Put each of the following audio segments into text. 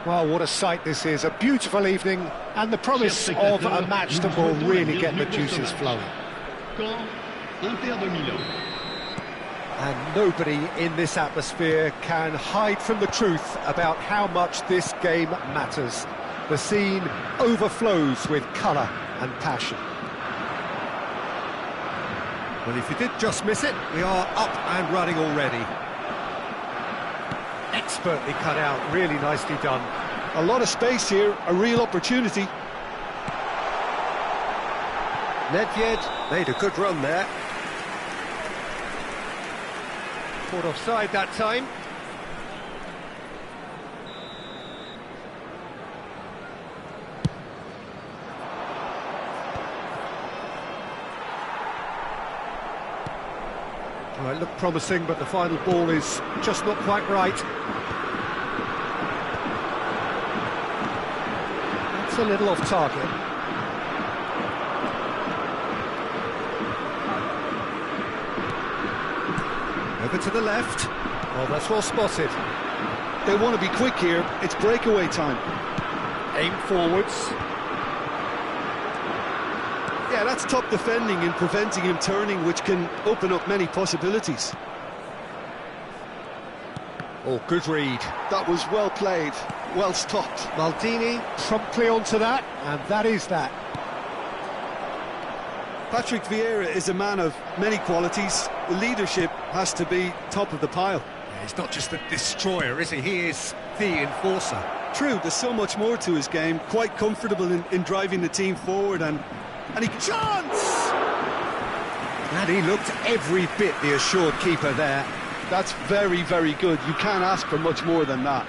Well, what a sight this is. A beautiful evening and the promise of a match that will really get the juices flowing. And nobody in this atmosphere can hide from the truth about how much this game matters. The scene overflows with colour and passion. Well, if you did just miss it, we are up and running already. Expertly cut out, really nicely done. A lot of space here, a real opportunity. Nedved made a good run there. Caught offside that time. Well, it looked promising, but the final ball is just not quite right. That's a little off target. Over to the left. Well, that's well spotted. They want to be quick here, it's breakaway time. Aim forwards. Yeah, that's top defending and preventing him turning, which can open up many possibilities. Oh, good read. That was well played, well stopped. Maldini promptly onto that, and that is that. Patrick Vieira is a man of many qualities. The leadership has to be top of the pile. Yeah, he's not just a destroyer, is he? He is the enforcer. True, there's so much more to his game. Quite comfortable in driving the team forward, and he can... Chance! And he looked every bit the assured keeper there. That's very, very good. You can't ask for much more than that.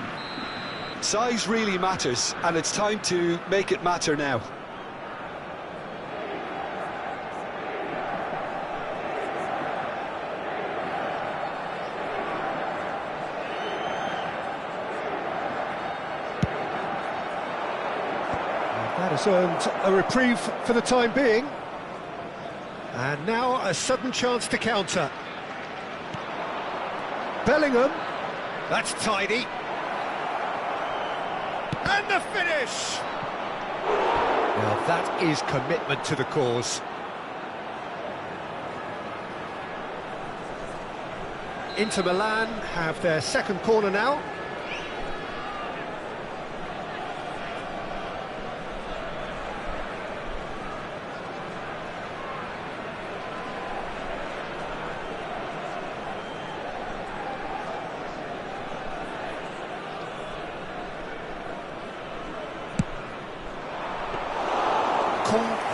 Size really matters, and it's time to make it matter now. That has earned a reprieve for the time being. And now a sudden chance to counter. Bellingham. That's tidy. And the finish! Now that is commitment to the cause. Inter Milan have their second corner now.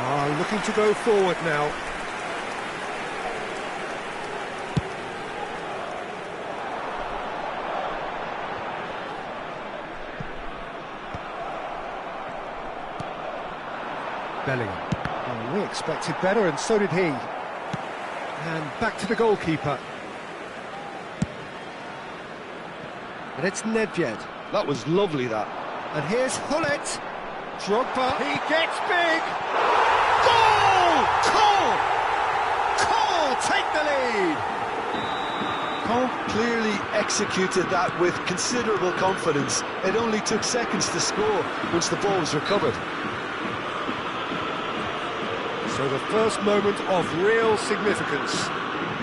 Are looking to go forward now. Bellingham. Oh, we expected better, and so did he. And back to the goalkeeper. And it's Nedved. That was lovely, that. And here's Hullet. Drogba. He gets big! Goal! Cole! Cole take the lead! Cole clearly executed that with considerable confidence. It only took seconds to score once the ball was recovered. So the first moment of real significance.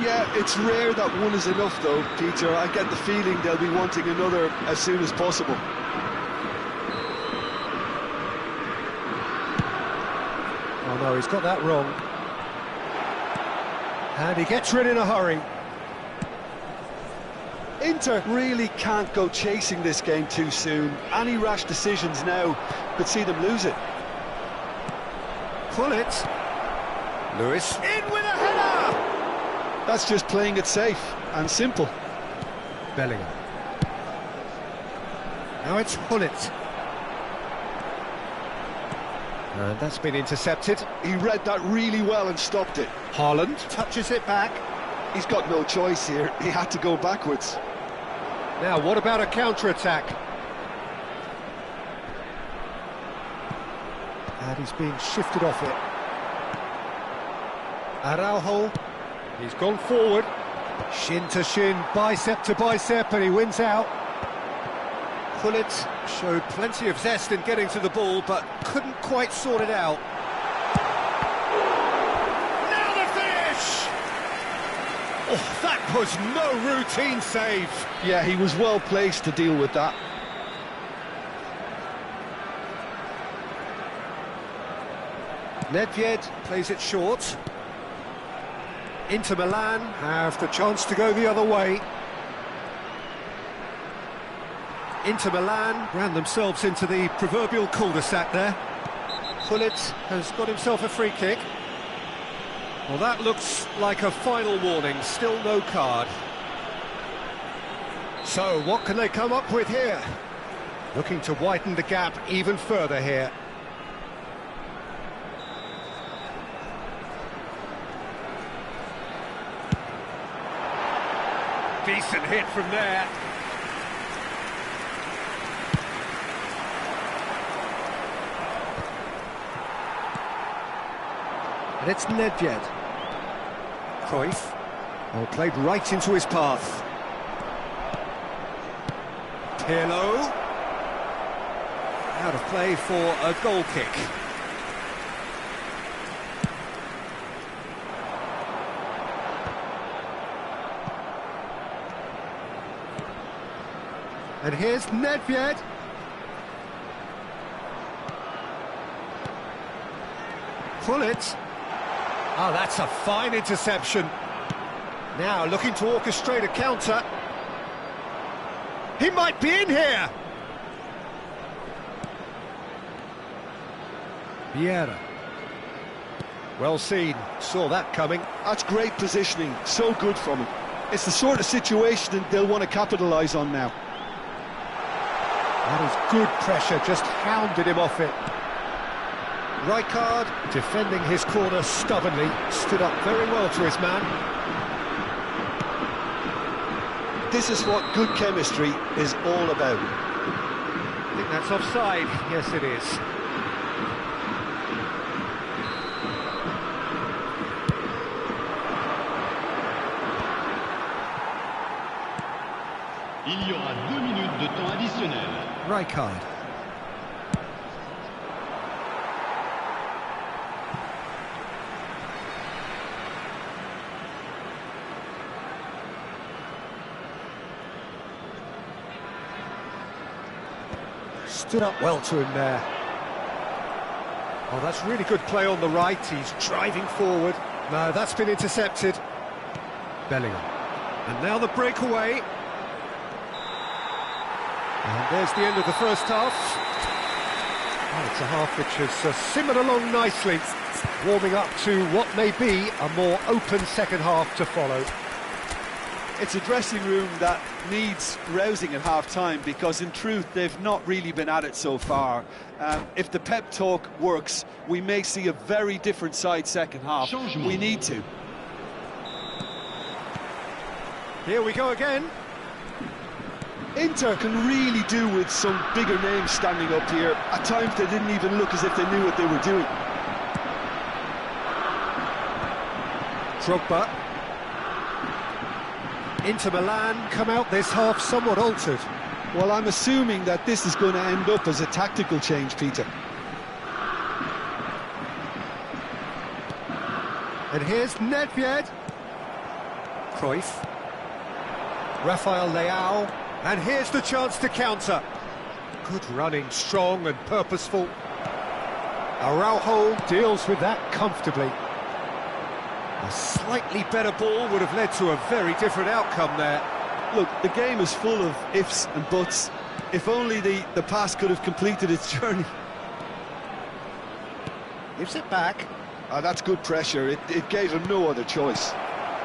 Yeah, it's rare that one is enough though, Peter. I get the feeling they'll be wanting another as soon as possible. Oh no, he's got that wrong. And he gets rid in a hurry. Inter really can't go chasing this game too soon. Any rash decisions now could see them lose it. Pull it. Lewis. In with a header! That's just playing it safe and simple. Bellingham. Now it's Hullet. And that's been intercepted. He read that really well and stopped it. Haaland touches it back. He's got no choice here. He had to go backwards. Now, what about a counter-attack? And he's being shifted off it. Araujo. He's gone forward. Shin to shin, bicep to bicep, and he wins out. Hullet showed plenty of zest in getting to the ball, but couldn't quite sort it out. Now the finish! Oh, that was no routine save. Yeah, he was well placed to deal with that. Nedved plays it short. Inter Milan have the chance to go the other way. Inter Milan ran themselves into the proverbial cul-de-sac there. Hullet has got himself a free kick. Well, that looks like a final warning, still no card. So, what can they come up with here? Looking to widen the gap even further here. Decent hit from there. And it's Nedved. Cruyff. Oh, played right into his path. Pirlo. Out of play for a goal kick. And here's Nedved. Pullet. Oh, that's a fine interception. Now looking to orchestrate a counter. He might be in here. Vieira. Well seen, saw that coming. That's great positioning, so good from him. It's the sort of situation they'll want to capitalise on now. That is good pressure, just hounded him off it. Rijkaard, defending his corner stubbornly, stood up very well to his man. This is what good chemistry is all about. I think that's offside. Yes, it is. Il y aura 2 minutes de temps additionnel. Rijkaard. Stood up well to him there. Oh, that's really good play on the right. He's driving forward. No, that's been intercepted. Bellingham. And now the breakaway. And there's the end of the first half. Oh, it's a half which has simmered along nicely, warming up to what may be a more open second half to follow. It's a dressing room that needs rousing at half-time because, in truth, they've not really been at it so far. If the pep talk works, we may see a very different side second half. We need to. Here we go again. Inter can really do with some bigger names standing up here. At times they didn't even look as if they knew what they were doing. Drogba. Inter Milan come out this half somewhat altered. Well, I'm assuming that this is going to end up as a tactical change, Peter. And here's Nedved. Cruyff. Rafael Leao. And here's the chance to counter. Good running, strong and purposeful. Araujo deals with that comfortably. A slightly better ball would have led to a very different outcome there. Look, the game is full of ifs and buts. If only the pass could have completed its journey. Gives it back. That's good pressure. It gave him no other choice.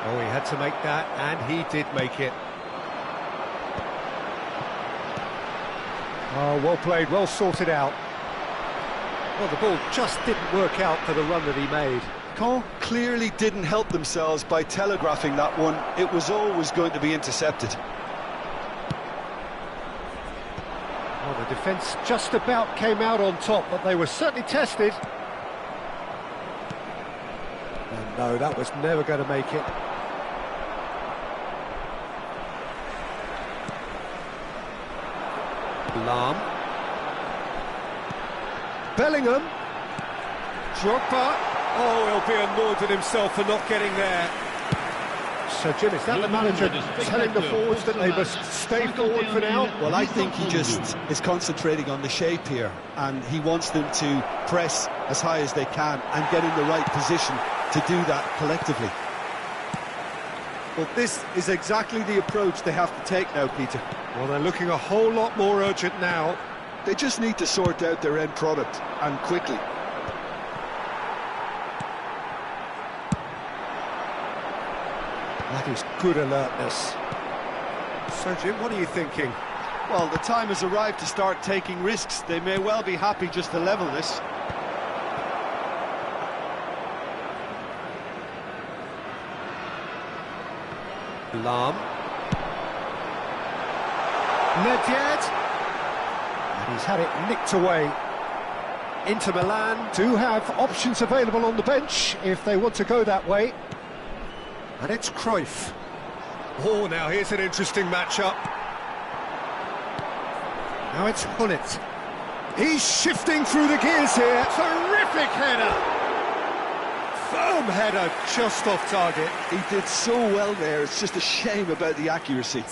Oh, he had to make that, and he did make it. Oh, well played, well sorted out. Well, the ball just didn't work out for the run that he made. Caen clearly didn't help themselves by telegraphing that one. It was always going to be intercepted. Well, the defence just about came out on top, but they were certainly tested. And no, that was never going to make it. Lahm. Bellingham. Drogba. Oh, he'll be annoyed with himself for not getting there. So, Jim, is that the manager telling the forwards that they must stay forward for now? Well, I think he just is concentrating on the shape here, and he wants them to press as high as they can and get in the right position to do that collectively. Well, this is exactly the approach they have to take now, Peter. Well, they're looking a whole lot more urgent now. They just need to sort out their end product, and quickly. That is good alertness. So, Jim, what are you thinking? Well, the time has arrived to start taking risks. They may well be happy just to level this. Lahm. Nedved. And he's had it nicked away. Inter Milan do have options available on the bench if they want to go that way. And it's Cruyff. Oh, now here's an interesting matchup. Now it's Pullet. He's shifting through the gears here. Terrific header. Firm header, just off target. He did so well there. It's just a shame about the accuracy.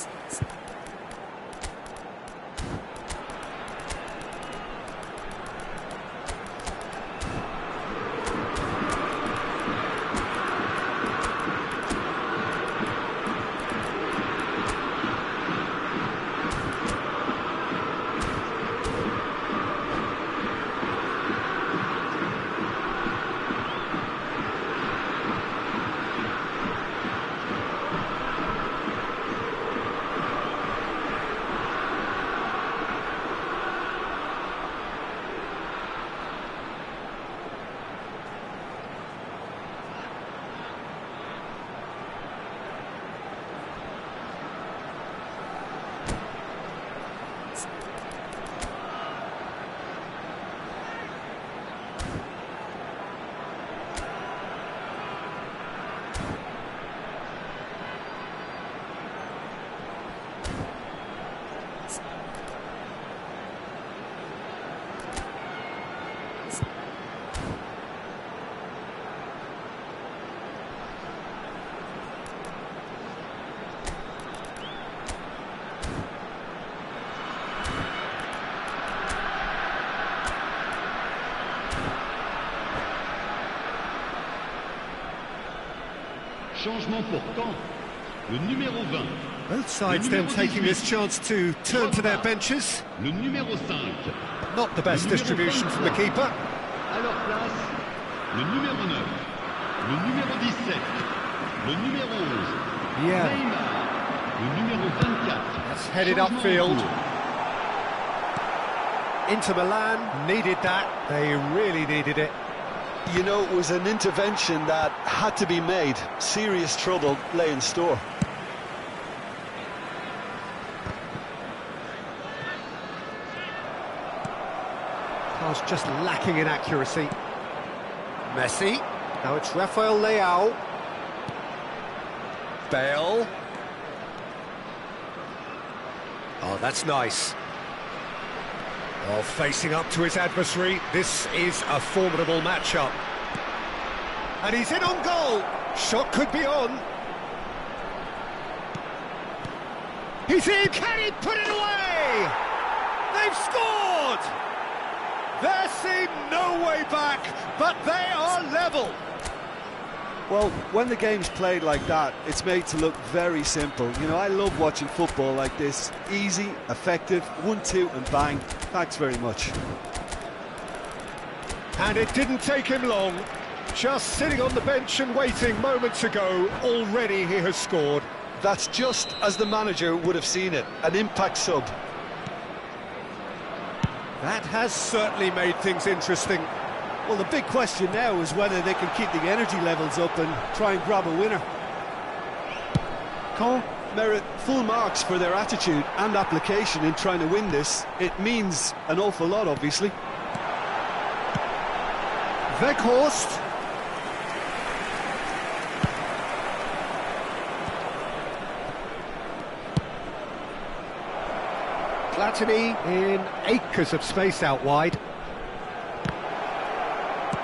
Changement pour Caen. Le numéro 20. Both sides then taking this chance to turn to their benches. Le numéro 5. Not the best distribution from the keeper. À leur place, le numéro 9. Le numéro 17. Le numéro 11. Yeah. Neymar. Le numéro 24. That's headed Changement upfield. en cours. Inter Milan needed that. They really needed it. You know, it was an intervention that had to be made. Serious trouble lay in store. Pass just lacking in accuracy. Messi. Now it's Rafael Leao. Bale. Oh, that's nice. Oh, facing up to his adversary, this is a formidable matchup. And he's in on goal. Shot could be on. He's in. Can he put it away? They've scored! There seemed no way back, but they are level. Well, when the game's played like that, it's made to look very simple. You know, I love watching football like this. Easy, effective, 1-2 and bang. Thanks very much. And it didn't take him long. Just sitting on the bench and waiting moments ago, already he has scored. That's just as the manager would have seen it, an impact sub. That has certainly made things interesting. Well, the big question now is whether they can keep the energy levels up and try and grab a winner. Caen merit full marks for their attitude and application in trying to win this. It means an awful lot, obviously. Weghorst. Platini in acres of space out wide.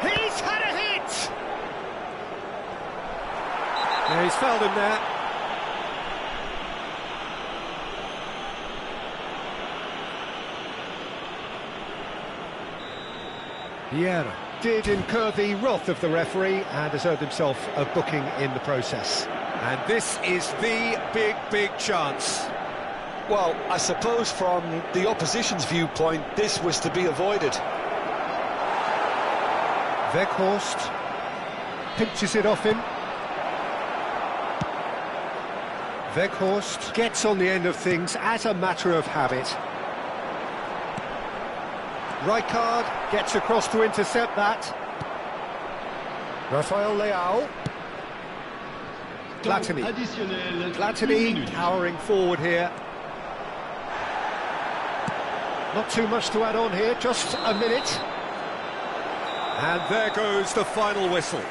He's had a hit! Yeah, he's fouled him there. Vieira did incur the wrath of the referee and has earned himself a booking in the process. And this is the big chance. Well, I suppose from the opposition's viewpoint, this was to be avoided. Weghorst pinches it off him. Weghorst gets on the end of things as a matter of habit. Rijkaard gets across to intercept that. Rafael Leao. Platini. Additionnel. Platini powering forward here. Not too much to add on here, just a minute. And there goes the final whistle.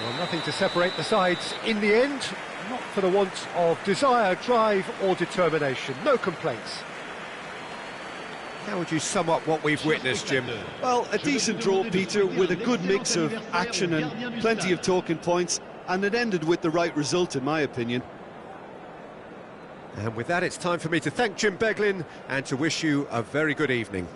Well, nothing to separate the sides in the end, not for the want of desire, drive or determination. No complaints. How would you sum up what we've witnessed, Jim? Well, a decent draw, Peter, with a good mix of action and plenty of talking points, and it ended with the right result, in my opinion. And with that, it's time for me to thank Jim Beglin and to wish you a very good evening.